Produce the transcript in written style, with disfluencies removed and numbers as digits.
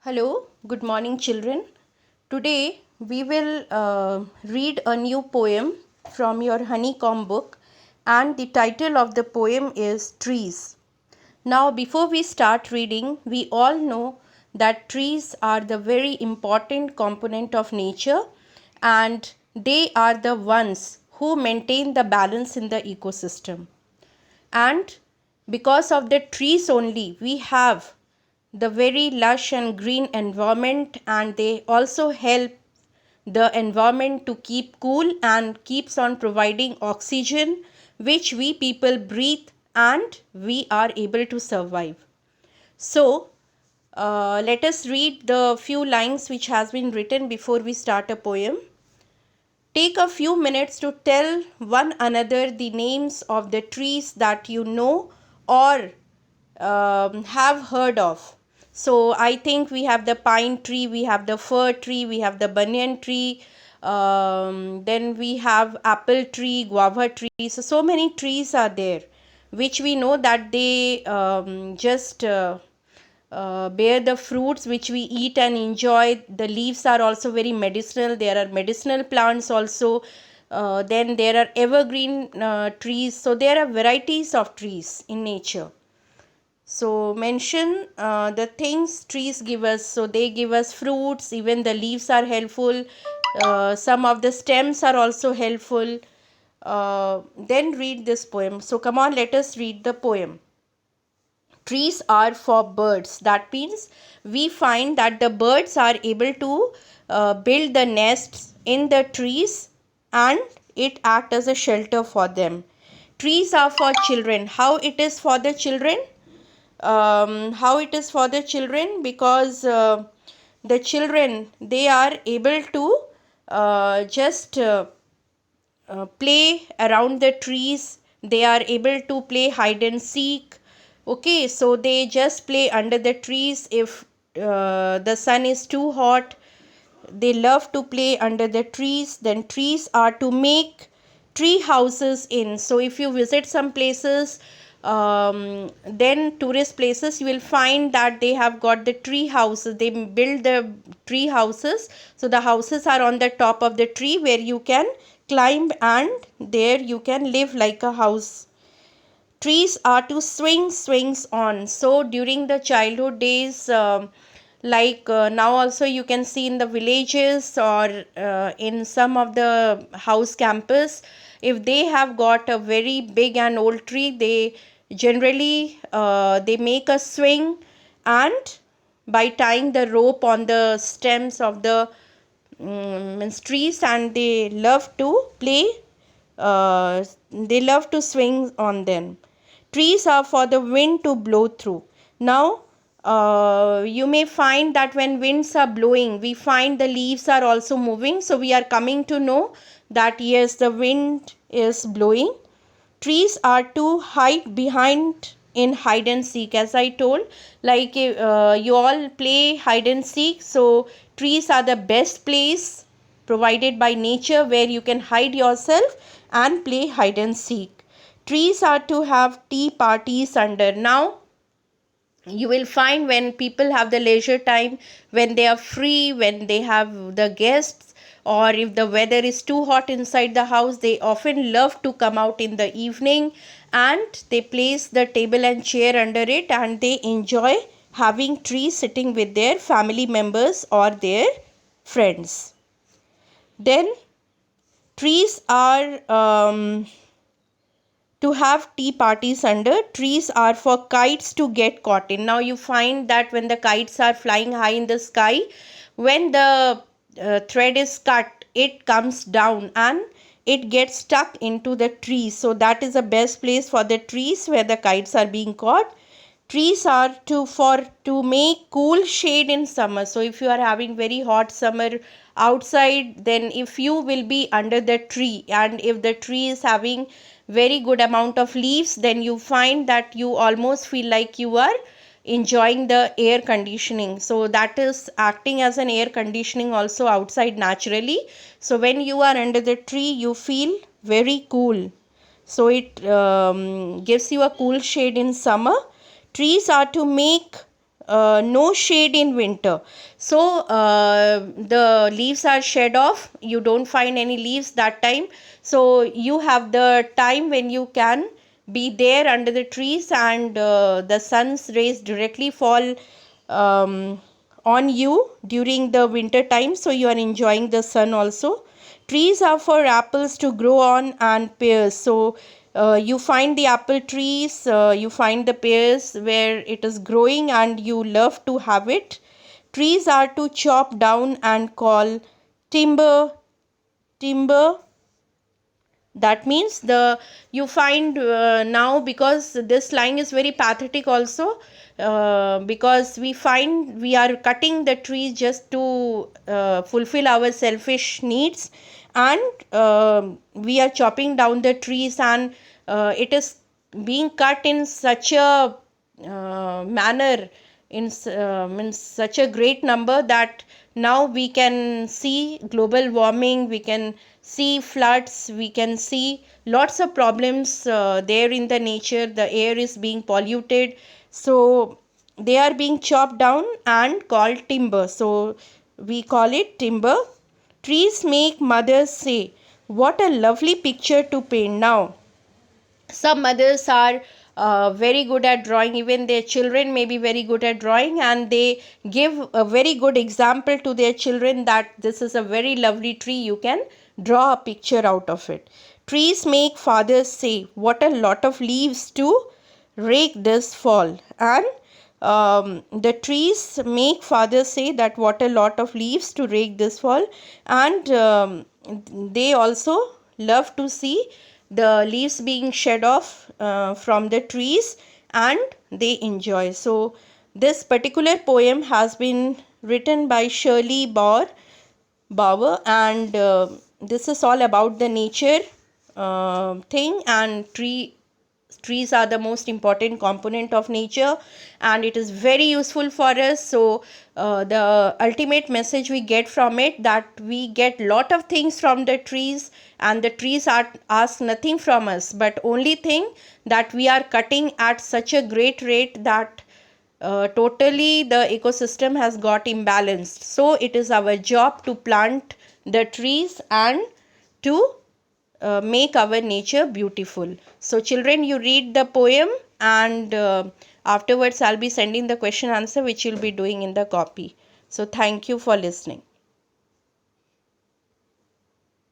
Hello, good morning, children. Today we will read a new poem from your honeycomb book, and the title of the poem is Trees. Now, before we start reading, we all know that trees are the very important component of nature, and they are the ones who maintain the balance in the ecosystem. And because of the trees only, we have the very lush and green environment, and they also help the environment to keep cool and keeps on providing oxygen which we people breathe and we are able to survive. So let us read the few lines which has been written before we start a poem. Take a few minutes to tell one another the names of the trees that you know or have heard of. So I think we have the pine tree, we have the fir tree, we have the banyan tree, then we have apple tree, guava tree. So many trees are there which we know that they just bear the fruits which we eat and enjoy. The leaves are also very medicinal. There are medicinal plants also. Then there are evergreen trees. So there are varieties of trees in nature. So mention the things trees give us. So they give us fruits, even the leaves are helpful. Some of the stems are also helpful. Then read this poem. So come on, let us read the poem. Trees are for birds. That means we find that the birds are able to build the nests in the trees, and it acts as a shelter for them. Trees are for children. How it is for the children? How it is for the children? Because the children, they are able to just play around the trees. They are able to play hide and seek. Okay, so they just play under the trees. If the sun is too hot, they love to play under the trees. Then trees are to make tree houses in. So if you visit some places, then tourist places, you will find that they have got the tree houses. They build the tree houses. So the houses are on the top of the tree where you can climb, and there you can live like a house. Trees are to swings on. So during the childhood days, now also you can see in the villages or in some of the house campus, if they have got a very big and old tree, they generally they make a swing, and by tying the rope on the stems of the trees, and they love to swing on them. Trees are for the wind to blow through. Now, you may find that when winds are blowing, we find the leaves are also moving. So, we are coming to know that yes, the wind is blowing. Trees are to hide behind in hide and seek, as I told. Like you all play hide and seek. So, trees are the best place provided by nature where you can hide yourself and play hide and seek. Trees are to have tea parties under. Now, you will find when people have the leisure time, when they are free, when they have the guests, or if the weather is too hot inside the house, they often love to come out in the evening, and they place the table and chair under it, and they enjoy having tea sitting with their family members or their friends. Then trees are to have tea parties under. Trees are for kites to get caught in. Now you find that when the kites are flying high in the sky, when the thread is cut, it comes down and it gets stuck into the trees. So that is the best place for the trees where the kites are being caught. Trees are to make cool shade in summer. So if you are having very hot summer outside, then if you will be under the tree, and if the tree is having very good amount of leaves, then you find that you almost feel like you are enjoying the air conditioning. So that is acting as an air conditioning also outside naturally. So when you are under the tree, you feel very cool. So it gives you a cool shade in summer. Trees are to make no shade in winter. So the leaves are shed off. You don't find any leaves that time. So you have the time when you can be there under the trees, and the sun's rays directly fall on you during the winter time. So you are enjoying the sun also. Trees are for apples to grow on and pears. So you find the apple trees, you find the pears where it is growing and you love to have it. Trees are to chop down and call timber. Timber, that means the you find now, because this line is very pathetic also, because we find we are cutting the trees just to fulfill our selfish needs, and we are chopping down the trees, and it is being cut in such a manner, in such a great number, that now we can see global warming, we can see floods, we can see lots of problems there in the nature. The air is being polluted, so they are being chopped down and called timber. So we call it timber. Trees make mothers say, what a lovely picture to paint. Now some mothers are very good at drawing, even their children may be very good at drawing, and they give a very good example to their children that this is a very lovely tree, you can draw a picture out of it. Trees make fathers say, what a lot of leaves to rake this fall. And the trees make fathers say that what a lot of leaves to rake this fall. And they also love to see the leaves being shed off from the trees, and they enjoy. So this particular poem has been written by Shirley Bauer, and this is all about the nature thing, and trees are the most important component of nature, and it is very useful for us. So the ultimate message we get from it, that we get lot of things from the trees, and the trees ask nothing from us, but only thing that we are cutting at such a great rate that totally the ecosystem has got imbalanced. So it is our job to plant the trees and to make our nature beautiful. So children, you read the poem, and afterwards I'll be sending the question answer, which you'll be doing in the copy. So thank you for listening.